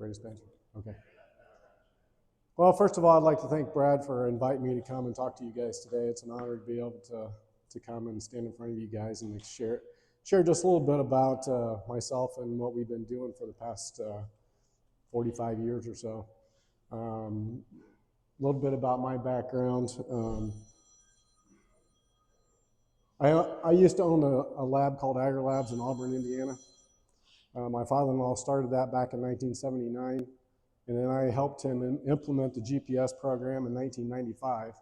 for expansion. Okay. Well, first of all, I'd like to thank Brad for inviting me to come and talk to you guys today. It's an honor to be able to come and stand in front of you guys and share just a little bit about myself and what we've been doing for the past 45 years or so. A little bit about my background. I used to own a lab called Agri Labs in Auburn, Indiana. My father-in-law started that back in 1979, and then I helped him implement the GPS program in 1995.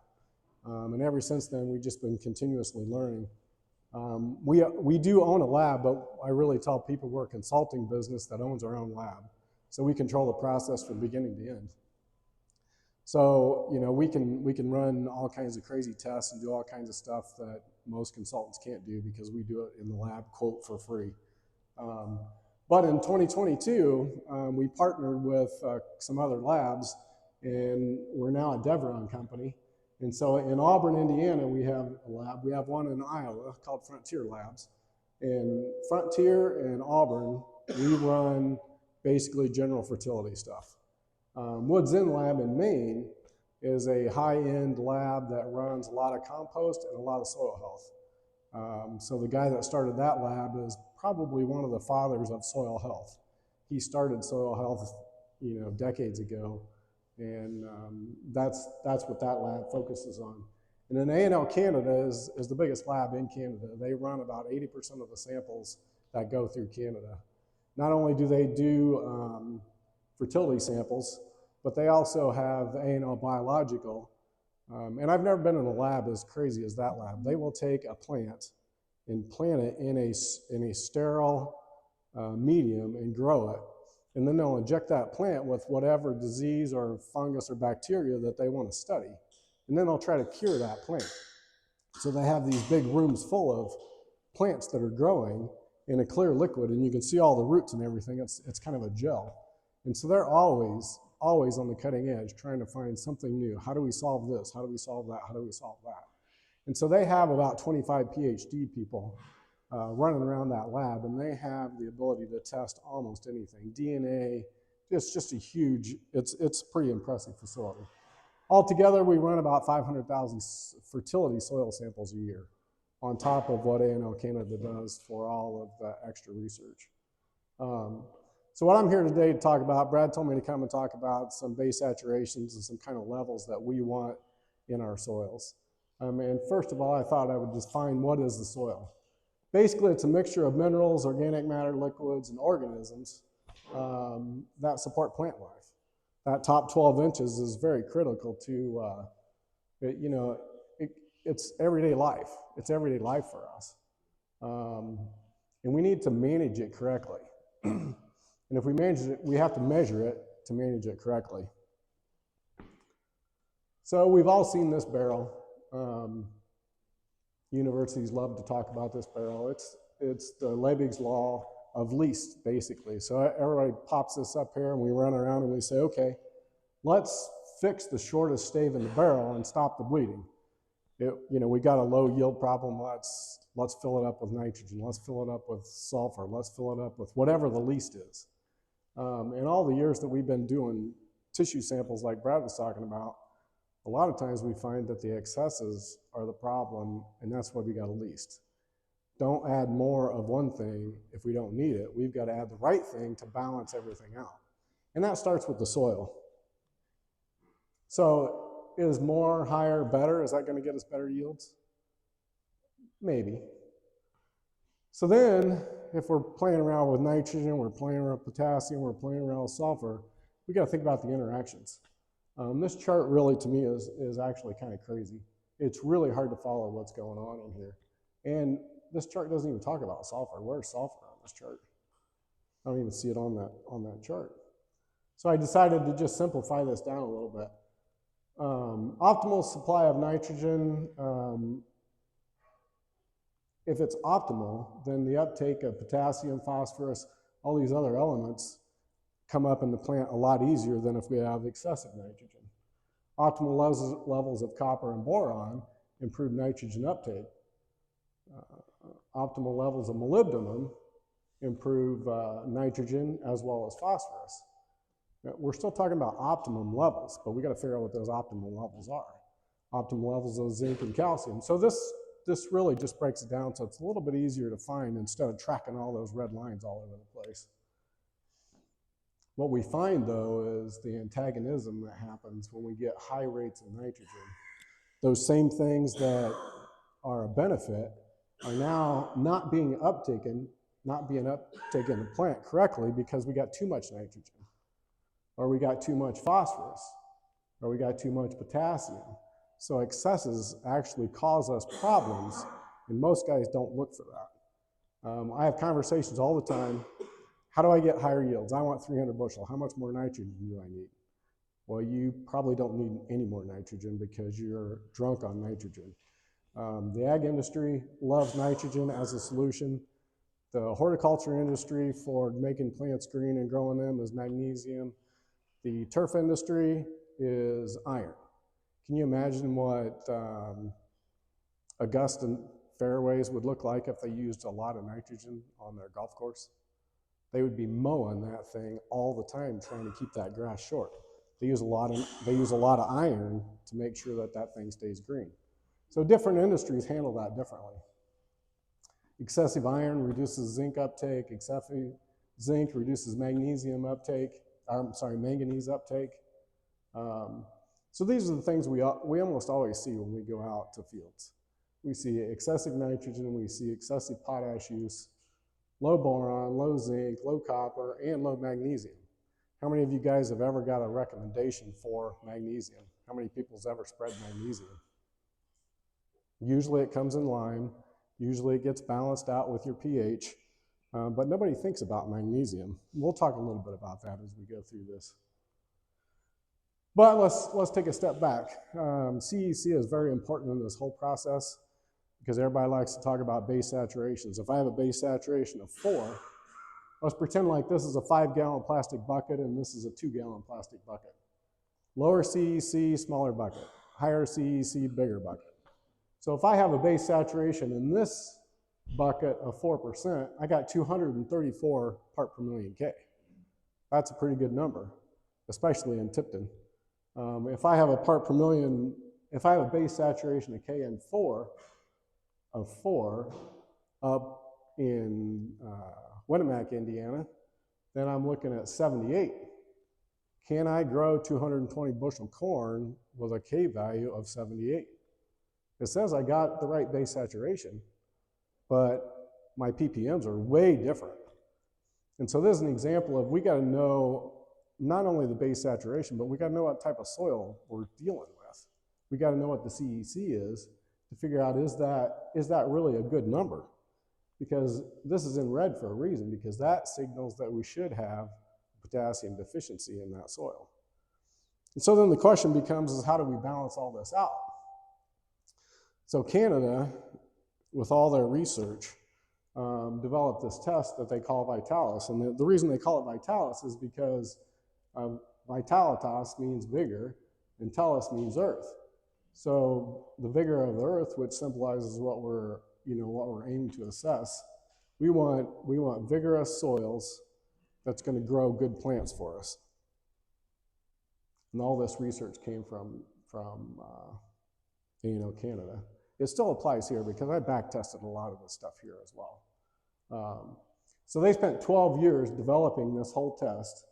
And ever since then, we've just been continuously learning. We do own a lab, but I really tell people we're a consulting business that owns our own lab. So we control the process from beginning to end. So, you know, we can run all kinds of crazy tests and do all kinds of stuff that most consultants can't do because we do it in the lab, quote, for free. But in 2022, we partnered with some other labs, and we're now a Devron company. And so in Auburn, Indiana, we have a lab. We have one in Iowa called Frontier Labs. In Frontier and Auburn, we run basically general fertility stuff. Woods End Lab in Maine is a high-end lab that runs a lot of compost and a lot of soil health. So the guy that started that lab is probably one of the fathers of soil health. He started soil health, you know, decades ago, and that's what that lab focuses on. And then A&L Canada is the biggest lab in Canada. They run about 80% of the samples that go through Canada. Not only do they do fertility samples, but they also have A&L Biological. And I've never been in a lab as crazy as that lab. They will take a plant and plant it in a sterile medium and grow it. And then they'll inject that plant with whatever disease or fungus or bacteria that they want to study. And then they'll try to cure that plant. So they have these big rooms full of plants that are growing in a clear liquid, and you can see all the roots and everything. It's kind of a gel. And so they're always on the cutting edge trying to find something new. How do we solve this? How do we solve that? How do we solve that? And so they have about 25 PhD people running around that lab, and they have the ability to test almost anything. DNA, it's just a huge, it's a pretty impressive facility. Altogether, we run about 500,000 fertility soil samples a year on top of what A&L Canada does for all of the extra research. So what I'm here today to talk about, Brad told me to come and talk about some base saturations and some kind of levels that we want in our soils. And first of all, I thought I would define what is the soil. Basically, it's a mixture of minerals, organic matter, liquids, and organisms that support plant life. That top 12 inches is very critical to, it's everyday life. It's everyday life for us. And we need to manage it correctly. And if we manage it, we have to measure it to manage it correctly. So we've all seen this barrel. Universities love to talk about this barrel. It's the Lebig's law of least, basically. So everybody pops this up here, and we run around and we say, okay, let's fix the shortest stave in the barrel and stop the bleeding. We got a low yield problem. Let's fill it up with nitrogen. Let's fill it up with sulfur. Let's fill it up with whatever the least is. In all the years that we've been doing tissue samples like Brad was talking about, a lot of times we find that the excesses are the problem, and that's why we got a least. Don't add more of one thing if we don't need it. We've got to add the right thing to balance everything out. And that starts with the soil. So is more, higher, better? Is that going to get us better yields? Maybe. So then, if we're playing around with nitrogen, we're playing around with potassium, we're playing around with sulfur, we got to think about the interactions. This chart really, to me, is actually kind of crazy. It's really hard to follow what's going on in here. And this chart doesn't even talk about sulfur. Where's sulfur on this chart? I don't even see it on that chart. So I decided to just simplify this down a little bit. Optimal supply of nitrogen, if it's optimal, then the uptake of potassium, phosphorus, all these other elements come up in the plant a lot easier than if we have excessive nitrogen. Optimal levels of copper and boron improve nitrogen uptake. Optimal levels of molybdenum improve nitrogen as well as phosphorus. We're still talking about optimum levels, but we got to figure out what those optimum levels are. Optimal levels of zinc and calcium. So this really just breaks it down so it's a little bit easier to find instead of tracking all those red lines all over the place. What we find, though, is the antagonism that happens when we get high rates of nitrogen. Those same things that are a benefit are now not being uptaken in the plant correctly because we got too much nitrogen, or we got too much phosphorus, or we got too much potassium. So excesses actually cause us problems, and most guys don't look for that. I have conversations all the time. How do I get higher yields? I want 300 bushel. How much more nitrogen do I need? Well, you probably don't need any more nitrogen because you're drunk on nitrogen. The ag industry loves nitrogen as a solution. The horticulture industry for making plants green and growing them is magnesium. The turf industry is iron. Can you imagine what Augusta fairways would look like if they used a lot of nitrogen on their golf course? They would be mowing that thing all the time trying to keep that grass short. They use a lot of iron to make sure that that thing stays green. So different industries handle that differently. Excessive iron reduces zinc uptake. Excessive zinc reduces magnesium uptake. Manganese uptake. So these are the things we almost always see when we go out to fields. We see excessive nitrogen, we see excessive potash use, low boron, low zinc, low copper, and low magnesium. How many of you guys have ever got a recommendation for magnesium? How many people's ever spread magnesium? Usually it comes in lime. Usually it gets balanced out with your pH, but nobody thinks about magnesium. We'll talk a little bit about that as we go through this. But let's take a step back. CEC is very important in this whole process because everybody likes to talk about base saturations. If I have a base saturation of 4, let's pretend like this is a 5-gallon plastic bucket and this is a 2-gallon plastic bucket. Lower CEC, smaller bucket. Higher CEC, bigger bucket. So if I have a base saturation in this bucket of 4%, I got 234 part per million K. That's a pretty good number, especially in Tipton. If I have a base saturation of KN4 of 4 up in Winnemac, Indiana, then I'm looking at 78. Can I grow 220 bushel corn with a K value of 78? It says I got the right base saturation, but my ppms are way different. And so this is an example of we got to know not only the base saturation, but we got to know what type of soil we're dealing with. We got to know what the CEC is to figure out is that really a good number? Because this is in red for a reason, because that signals that we should have potassium deficiency in that soil. And so then the question becomes is how do we balance all this out? So Canada, with all their research, developed this test that they call Vitalis. And the reason they call it Vitalis is because Vitalitas means vigor and Talis means earth. So the vigor of the earth, which symbolizes what we're aiming to assess, we want vigorous soils that's going to grow good plants for us. And all this research came from Canada. It still applies here because I back tested a lot of this stuff here as well. So they spent 12 years developing this whole test,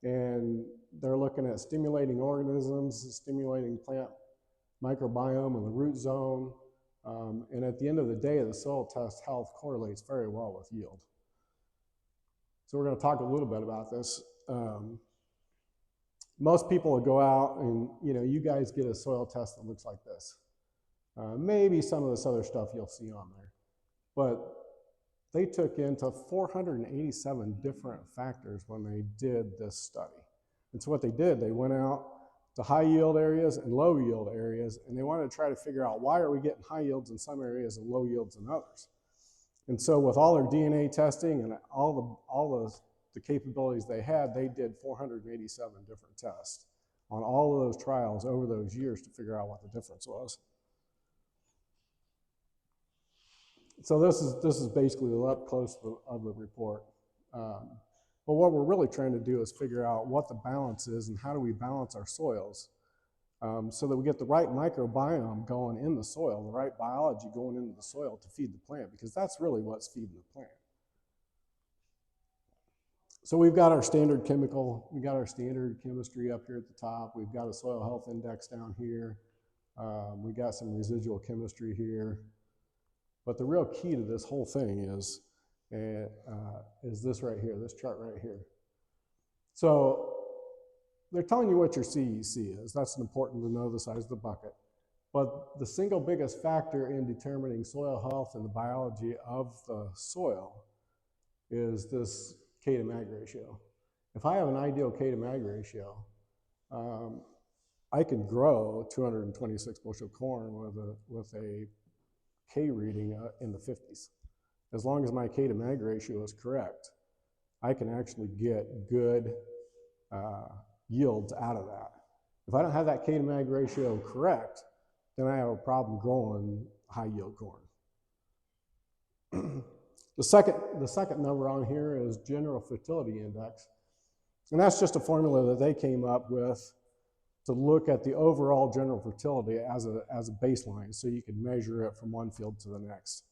and they're looking at stimulating organisms, stimulating plant microbiome in the root zone, and at the end of the day, the soil test health correlates very well with yield. So we're going to talk a little bit about this. Most people will go out and, you guys get a soil test that looks like this. Maybe some of this other stuff you'll see on there. But they took into 487 different factors when they did this study. And so what they did, they went out to high yield areas and low yield areas, and they wanted to try to figure out why are we getting high yields in some areas and low yields in others. And so with all their DNA testing and all the capabilities they had, they did 487 different tests on all of those trials over those years to figure out what the difference was. So this is basically the up close of the report. But what we're really trying to do is figure out what the balance is and how do we balance our soils so that we get the right microbiome going in the soil, the right biology going into the soil to feed the plant, because that's really what's feeding the plant. So we've got our standard chemical, we got our standard chemistry up here at the top. We've got a soil health index down here. We got some residual chemistry here. But the real key to this whole thing is this right here, this chart right here. So they're telling you what your CEC is. That's important to know, the size of the bucket. But the single biggest factor in determining soil health and the biology of the soil is this K to mag ratio. If I have an ideal K to mag ratio, I can grow 226 bushel corn with a K reading in the 50s. As long as my K to mag ratio is correct, I can actually get good yields out of that. If I don't have that K to mag ratio correct, then I have a problem growing high yield corn. The second number on here is general fertility index. And that's just a formula that they came up with to look at the overall general fertility as a baseline, so you could measure it from one field to the next.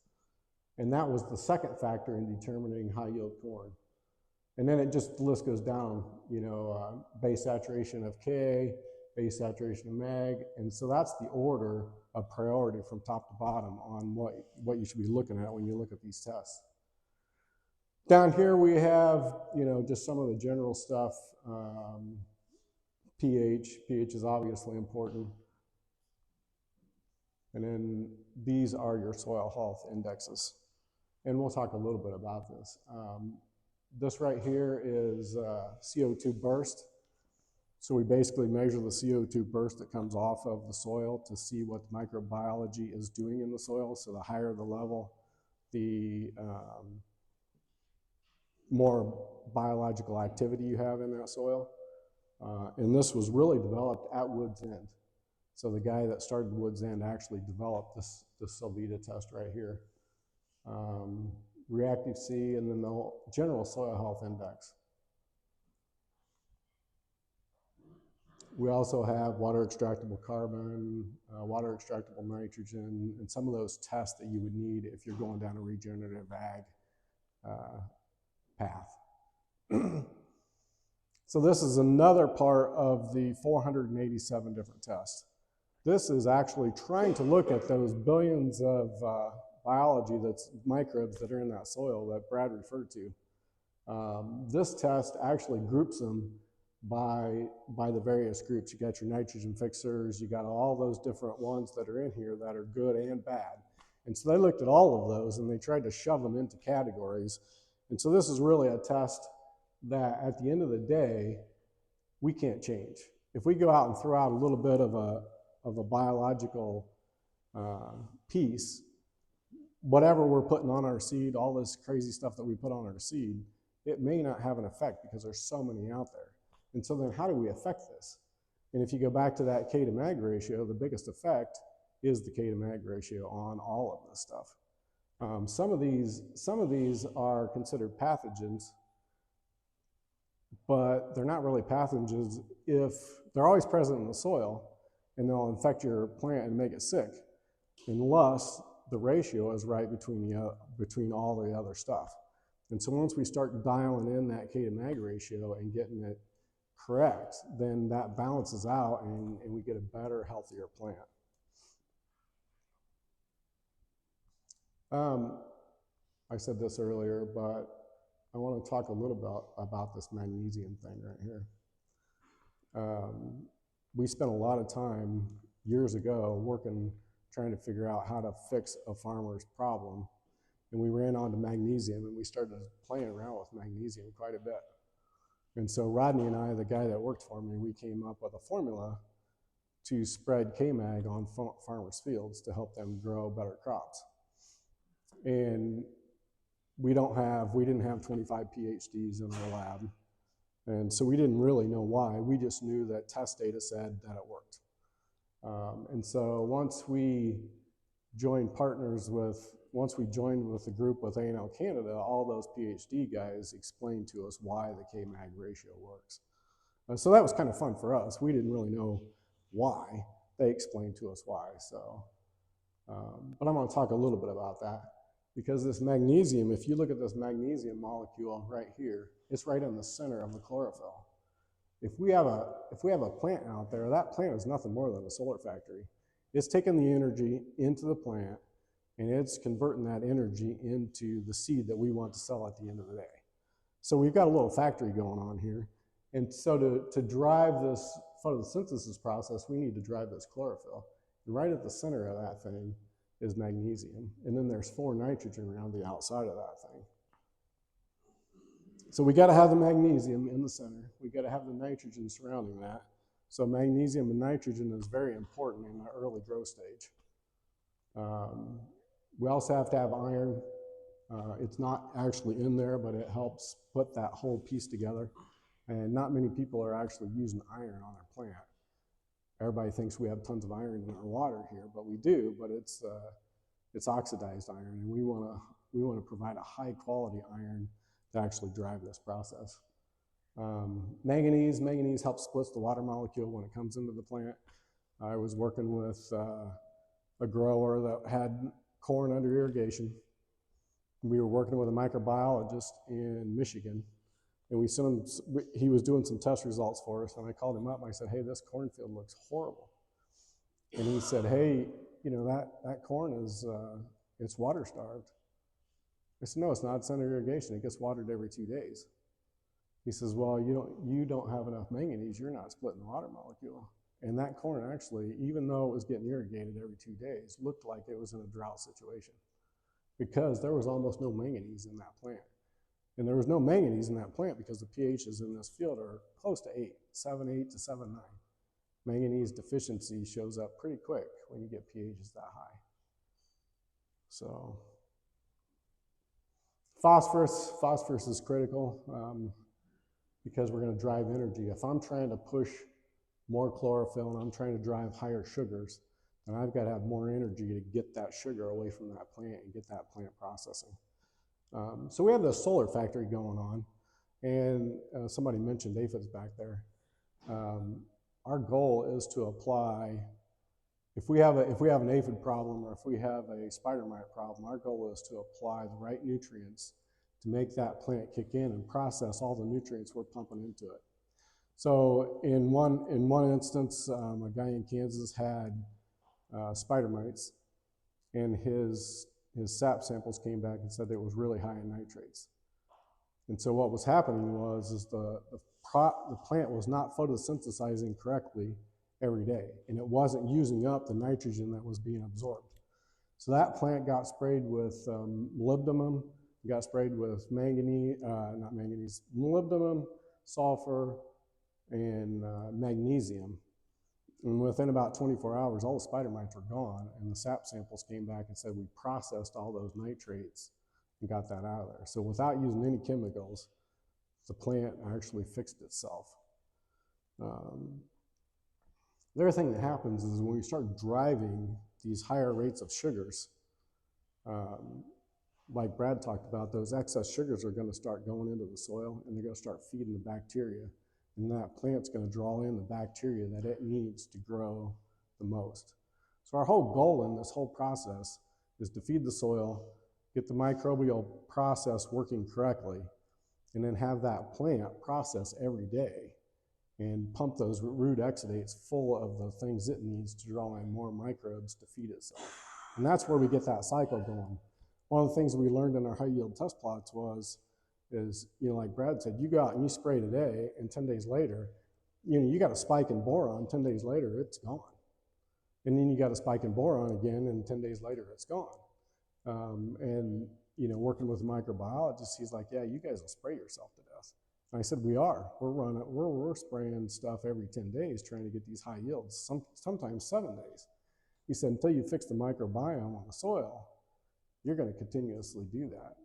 And that was the second factor in determining high yield corn. And then the list goes down, base saturation of K, base saturation of mag. And so that's the order of priority from top to bottom on what you should be looking at when you look at these tests. Down here we have, just some of the general stuff. pH is obviously important. And then these are your soil health indexes. And we'll talk a little bit about this. This right here is CO2 burst. So we basically measure the CO2 burst that comes off of the soil to see what the microbiology is doing in the soil. So the higher the level, the more biological activity you have in that soil. And this was really developed at Woods End. So the guy that started Woods End actually developed this Sylvita test right here. Reactive C, and then the general soil health index. We also have water extractable carbon, water extractable nitrogen, and some of those tests that you would need if you're going down a regenerative ag path. So this is another part of the 487 different tests. This is actually trying to look at those billions of biology, that's microbes that are in that soil that Brad referred to. This test actually groups them by the various groups. You got your nitrogen fixers, you got all those different ones that are in here that are good and bad. And so they looked at all of those and they tried to shove them into categories. And so this is really a test that at the end of the day, we can't change. If we go out and throw out a little bit of a biological piece, whatever we're putting on our seed, all this crazy stuff that we put on our seed, it may not have an effect because there's so many out there. And so then how do we affect this? And if you go back to that K to mag ratio, the biggest effect is the K to mag ratio on all of this stuff. Some of these are considered pathogens, but they're not really pathogens if they're always present in the soil, and they'll infect your plant and make it sick, unless the ratio is right between all the other stuff. And so once we start dialing in that K to mag ratio and getting it correct, then that balances out and we get a better, healthier plant. I said this earlier, but I want to talk a little about this magnesium thing right here. We spent a lot of time years ago trying to figure out how to fix a farmer's problem. And we ran onto magnesium and we started playing around with magnesium quite a bit. And so Rodney and I, the guy that worked for me, we came up with a formula to spread K-Mag on farmers' fields to help them grow better crops. And we didn't have 25 PhDs in our lab. And so we didn't really know why. We just knew that test data said that it worked. And so once we joined partners with once we joined with the group with A&L Canada, all those PhD guys explained to us why the K-mag ratio works. So that was kind of fun for us. We didn't really know why. They explained to us why. So, but I'm going to talk a little bit about that, because this magnesium, if you look at this magnesium molecule right here, it's right in the center of the chlorophyll. If we have a plant out there, that plant is nothing more than a solar factory. It's taking the energy into the plant, and it's converting that energy into the seed that we want to sell at the end of the day. So we've got a little factory going on here. And so to drive this photosynthesis process, we need to drive this chlorophyll. And right at the center of that thing is magnesium. And then there's 4 nitrogen around the outside of that thing. So we got to have the magnesium in the center. We got to have the nitrogen surrounding that. So magnesium and nitrogen is very important in the early growth stage. We also have to have iron. It's not actually in there, but it helps put that whole piece together. And not many people are actually using iron on their plant. Everybody thinks we have tons of iron in our water here, but we do, but it's oxidized iron, and we want to provide a high quality iron to actually drive this process. Manganese helps split the water molecule when it comes into the plant. I was working with a grower that had corn under irrigation. We were working with a microbiologist in Michigan, and we sent him, he was doing some test results for us, and I called him up and I said, hey, this cornfield looks horrible. And he said, hey, you know, that corn is, it's water starved. I said, no, it's not. It's under irrigation. It gets watered every 2 days. He says, well, you don't have enough manganese. You're not splitting the water molecule. And that corn actually, even though it was getting irrigated every 2 days, looked like it was in a drought situation, because there was almost no manganese in that plant. And there was no manganese in that plant because the pHs in this field are close to 8, 7.8 to 7.9. Manganese deficiency shows up pretty quick when you get pHs that high. So phosphorus is critical because we're going to drive energy. If I'm trying to push more chlorophyll and I'm trying to drive higher sugars, then I've got to have more energy to get that sugar away from that plant and get that plant processing. So we have this solar factory going on, and somebody mentioned aphids back there. Our goal is to apply, if we have an aphid problem or if we have a spider mite problem, our goal is to apply the right nutrients to make that plant kick in and process all the nutrients we're pumping into it. So in one instance, a guy in Kansas had spider mites, and his sap samples came back and said it was really high in nitrates. And so what was happening was the plant was not photosynthesizing correctly every day, and it wasn't using up the nitrogen that was being absorbed. So that plant got sprayed with molybdenum, got sprayed with molybdenum, sulfur, and magnesium. And within about 24 hours, all the spider mites were gone, and the sap samples came back and said we processed all those nitrates and got that out of there. So without using any chemicals, the plant actually fixed itself. The other thing that happens is when we start driving these higher rates of sugars, like Brad talked about, those excess sugars are going to start going into the soil, and they're going to start feeding the bacteria. And that plant's going to draw in the bacteria that it needs to grow the most. So our whole goal in this whole process is to feed the soil, get the microbial process working correctly, and then have that plant process every day and pump those root exudates full of the things it needs to draw in more microbes to feed itself. And that's where we get that cycle going. One of the things that we learned in our high yield test plots is, you know, like Brad said, you go out and you spray today, and 10 days later, you know, you got a spike in boron, 10 days later, it's gone. And then you got a spike in boron again, and 10 days later, it's gone. And, you know, working with a microbiologist, he's like, yeah, you guys will spray yourself to death. And I said, we are. We're spraying stuff every 10 days trying to get these high yields, sometimes 7 days. He said, until you fix the microbiome on the soil, you're going to continuously do that.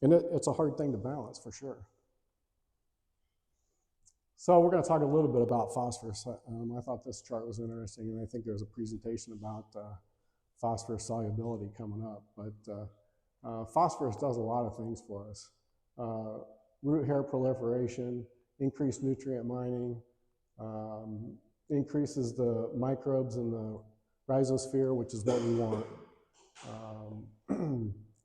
And it's a hard thing to balance for sure. So we're going to talk a little bit about phosphorus. I thought this chart was interesting, and I think there's a presentation about phosphorus solubility coming up. But phosphorus does a lot of things for us. Root hair proliferation, increased nutrient mining, increases the microbes in the rhizosphere, which is what we want.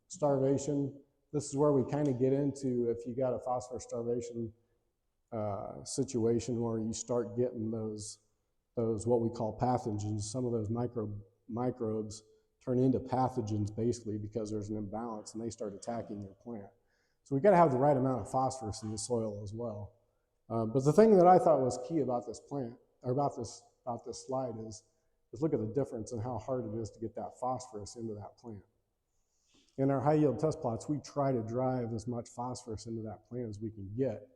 Starvation, this is where we kind of get into if you got a phosphorus starvation situation where you start getting those what we call pathogens. Some of those microbes turn into pathogens basically because there's an imbalance and they start attacking your plant. So we got to have the right amount of phosphorus in the soil as well. But the thing that I thought was key about this plant, or about this slide, is look at the difference in how hard it is to get that phosphorus into that plant. In our high yield test plots, we try to drive as much phosphorus into that plant as we can get,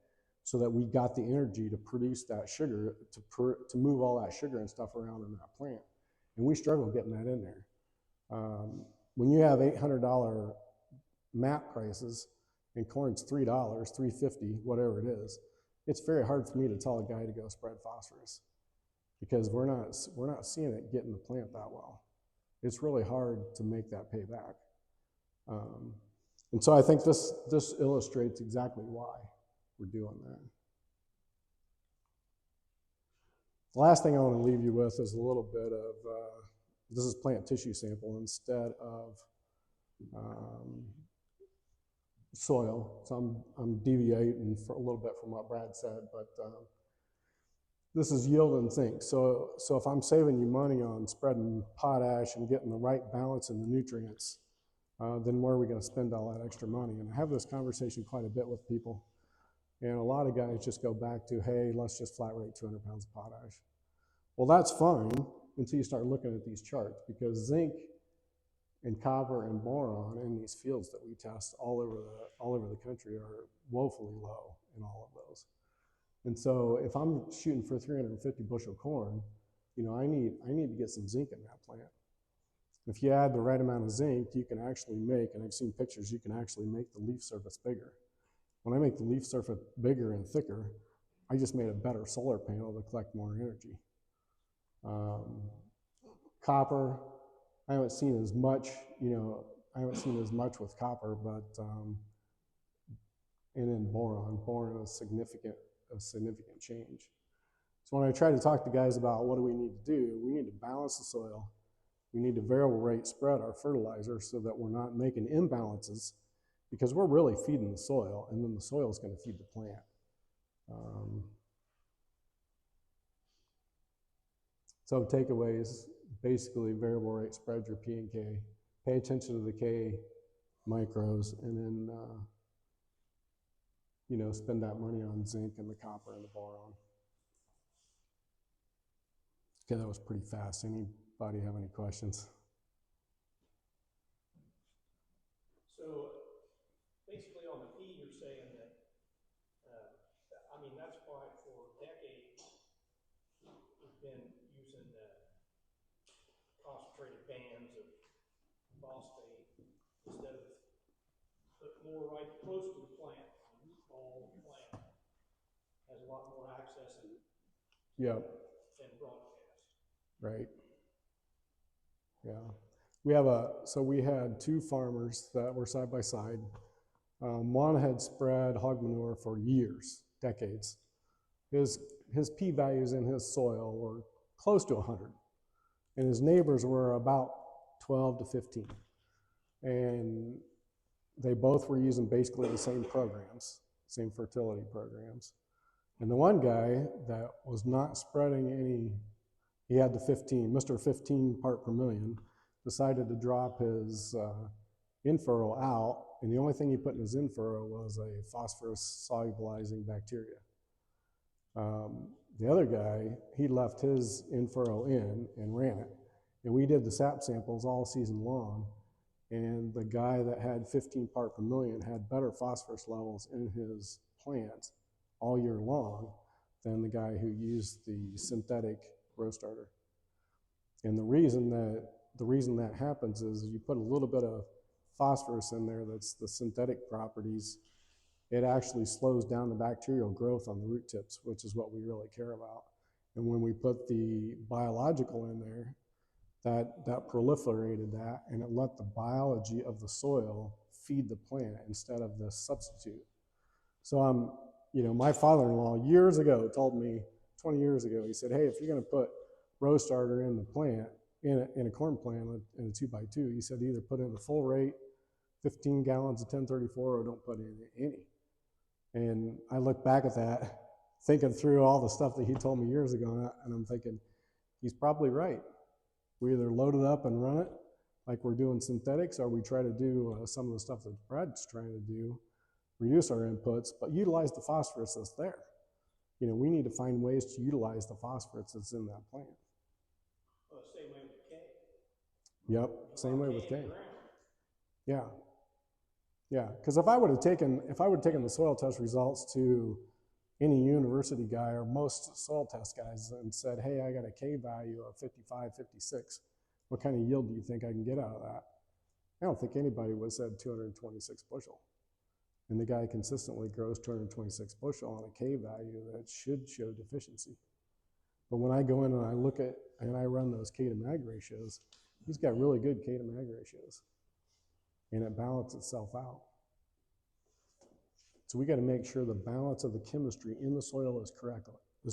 so that we got the energy to produce that sugar, to move all that sugar and stuff around in that plant. And we struggle getting that in there. When you have $800 MAP prices and corn's $3, $3.50, whatever it is, it's very hard for me to tell a guy to go spread phosphorus because we're not seeing it get in the plant that well. It's really hard to make that pay back. And so I think this illustrates exactly why we're doing that. The last thing I want to leave you with is a little bit of, this is plant tissue sample instead of soil. So I'm deviating for a little bit from what Brad said, but this is yield and zinc. So if I'm saving you money on spreading potash and getting the right balance in the nutrients, then where are we going to spend all that extra money? And I have this conversation quite a bit with people. And a lot of guys just go back to, hey, let's just flat rate 200 pounds of potash. Well, that's fine until you start looking at these charts, because zinc and copper and boron in these fields that we test all over the country are woefully low in all of those. And so if I'm shooting for 350 bushel corn, you know, I need to get some zinc in that plant. If you add the right amount of zinc, you can actually make, and I've seen pictures, you can actually make the leaf surface bigger. When I make the leaf surface bigger and thicker, I just made a better solar panel to collect more energy. Copper, I haven't seen as much, with copper, but, and then boron is a significant change. So when I try to talk to guys about what do we need to do, we need to balance the soil. We need to variable rate spread our fertilizer so that we're not making imbalances, because we're really feeding the soil, and then the soil is going to feed the plant. So takeaways, basically variable rate spread your P and K, pay attention to the K micros, and then spend that money on zinc and the copper and the boron. Okay, that was pretty fast. Anybody have any questions? So basically on the P, you're saying that, that's why for decades we've been using concentrated bands of phosphate instead of put more right close to the plant. The root ball of the plant has a lot more access than broadcast. Right. Yeah. We had two farmers that were side by side. One had spread hog manure for years, decades. His P values in his soil were close to 100, and his neighbors were about 12 to 15. And they both were using basically the same programs, same fertility programs. And the one guy that was not spreading any, he had the Mr. 15 part per million, decided to drop his in-furrow out, and the only thing he put in his in-furrow was a phosphorus solubilizing bacteria. The other guy, he left his in-furrow in and ran it. And we did the sap samples all season long, and the guy that had 15 part per million had better phosphorus levels in his plant all year long than the guy who used the synthetic row starter. And the reason that happens is you put a little bit of phosphorus in there, that's the synthetic properties, it actually slows down the bacterial growth on the root tips, which is what we really care about. And when we put the biological in there, that proliferated that, and it let the biology of the soil feed the plant instead of the substitute. So my father-in-law years ago told me, 20 years ago, he said, hey, if you're going to put row starter in the plant, in a corn plant, in a 2x2, he said either put in the full rate, 15 gallons of 1034, or don't put in any. And I look back at that, thinking through all the stuff that he told me years ago, and I'm thinking, he's probably right. We either load it up and run it like we're doing synthetics, or we try to do some of the stuff that Brad's trying to do, reduce our inputs, but utilize the phosphorus that's there. We need to find ways to utilize the phosphorus that's in that plant. Well, same way with K. Yep, same way with K. Yeah, yeah. Because if I would have taken the soil test results to any university guy or most soil test guys and said, hey, I got a K value of 55, 56, what kind of yield do you think I can get out of that? I don't think anybody would have said 226 bushel. And the guy consistently grows 226 bushel on a K value that should show deficiency. But when I go in and I look at and I run those K to mag ratios, he's got really good K to mag ratios. And it balances itself out. So we got to make sure the balance of the chemistry in the soil is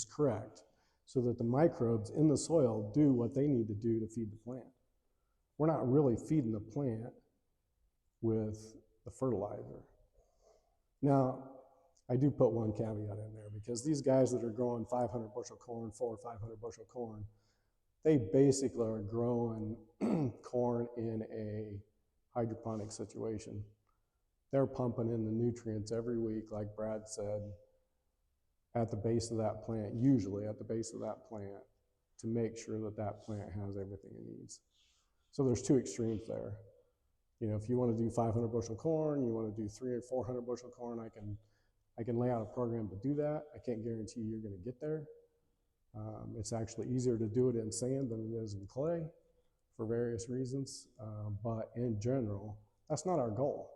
correct so that the microbes in the soil do what they need to do to feed the plant. We're not really feeding the plant with the fertilizer. Now, I do put one caveat in there because these guys that are growing 500 bushel corn, 400 or 500 bushel corn, they basically are growing corn in a hydroponic situation. They're pumping in the nutrients every week, like Brad said, at the base of that plant, usually at the base of that plant, to make sure that that plant has everything it needs. So there's two extremes there. If you want to do 500 bushel corn, you want to do 300 or 400 bushel corn, I can lay out a program to do that. I can't guarantee you're going to get there. It's actually easier to do it in sand than it is in clay for various reasons. But in general, that's not our goal.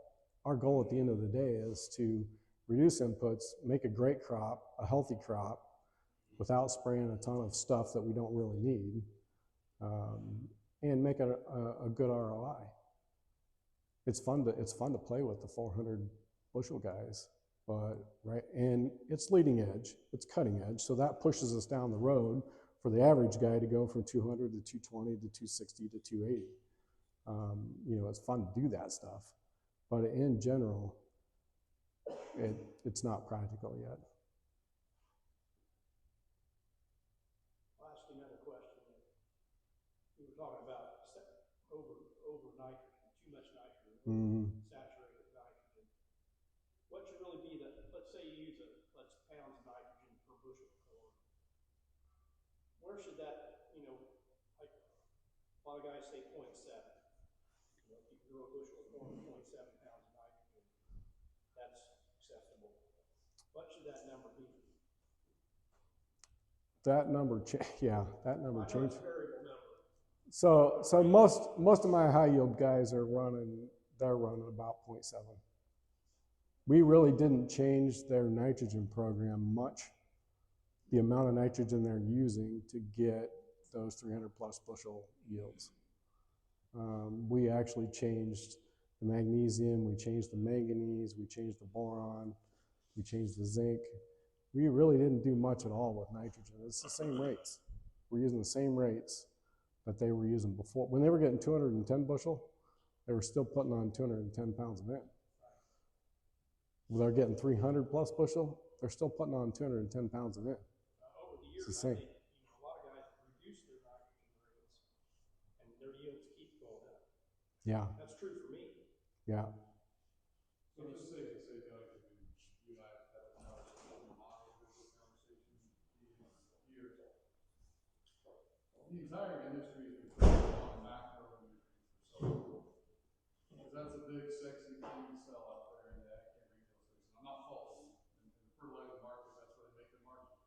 Our goal at the end of the day is to reduce inputs, make a great crop, a healthy crop, without spraying a ton of stuff that we don't really need, and make a good ROI. It's fun to play with the 400 bushel guys, but and it's leading edge, it's cutting edge, so that pushes us down the road for the average guy to go from 200 to 220 to 260 to 280. It's fun to do that stuff, but in general, it's not practical yet. I'll ask you another question. We were talking about over nitrogen, too much nitrogen, saturated nitrogen. What should really be let's say you use pounds of nitrogen per bushel of corn. Where should that, like a lot of guys say 0.7. If you grow a bushel of corn with 0.7 pounds of nitrogen, that's acceptable. What should that number be? That number, changes. Variable number. So most of my high yield guys they're running about 0.7. We really didn't change their nitrogen program much. The amount of nitrogen they're using to get those 300 plus bushel yields. We actually changed the magnesium, we changed the manganese, we changed the boron, we changed the zinc. We really didn't do much at all with nitrogen. It's the same rates. We're using the same rates that they were using before. When they were getting 210 bushel, they were still putting on 210 pounds of N. When they're getting 300 plus bushel, they're still putting on 210 pounds of N. Over the years, it's the same. A lot of guys have reduced their nitrogen rates, and their yields keep going up. Yeah. That's true for me. Yeah. So it's safe to say, Doug, that you and I have had a conversation, years. The entire industry has been focused on macro nutrients for so long. Because that's a big, sexy thing to sell out there in the ag chem retail space. And I'm not faulting them. In the fertilizer market, that's where they make their margin.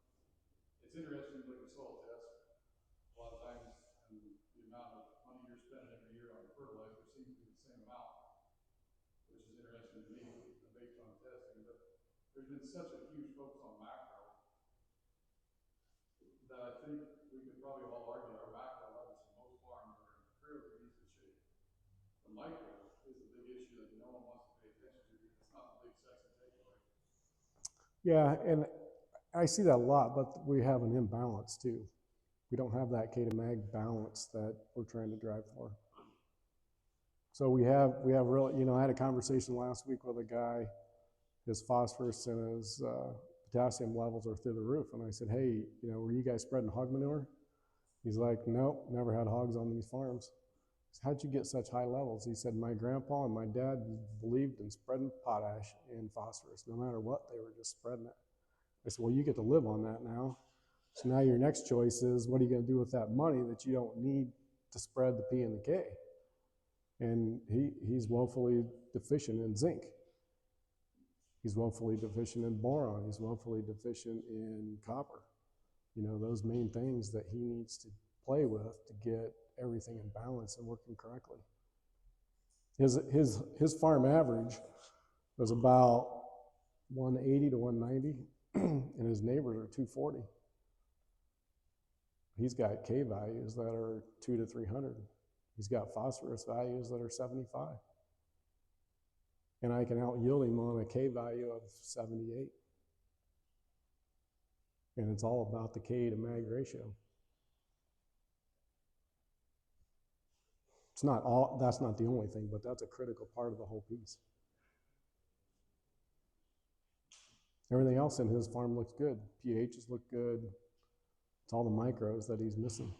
It's interesting to look at soil tests. A lot of times, and the amount of money you're spending every year on fertilizer seems to be the same amount, which is interesting to me based on testing. But there's been such a huge focus on macro that I think we could probably all argue our macro levels for most farms are in Yeah, and I see that a lot, but we have an imbalance too. We don't have that K to mag balance that we're trying to drive for. So we have real, you know, I had a conversation last week with a guy, his phosphorus and his potassium levels are through the roof. And I said, hey, you know, were you guys spreading hog manure? He's like, nope, never had hogs on these farms. I said, how'd you get such high levels? He said, my grandpa and my dad believed in spreading potash and phosphorus. No matter what, they were just spreading it. I said, well, you get to live on that now. So now your next choice is, what are you going to do with that money that you don't need to spread the P and the K? And he's woefully deficient in zinc. He's woefully deficient in boron. He's woefully deficient in copper. You know, those main things that he needs to play with to get everything in balance and working correctly. His farm average was about 180 to 190, and his neighbors are 240. He's got K values that are 2 to 300. He's got phosphorus values that are 75. And I can out yield him on a K value of 78. And it's all about the K to mag ratio. It's not all, that's not the only thing, but that's a critical part of the whole piece. Everything else in his farm looks good. pHs look good. It's all the micros that he's missing.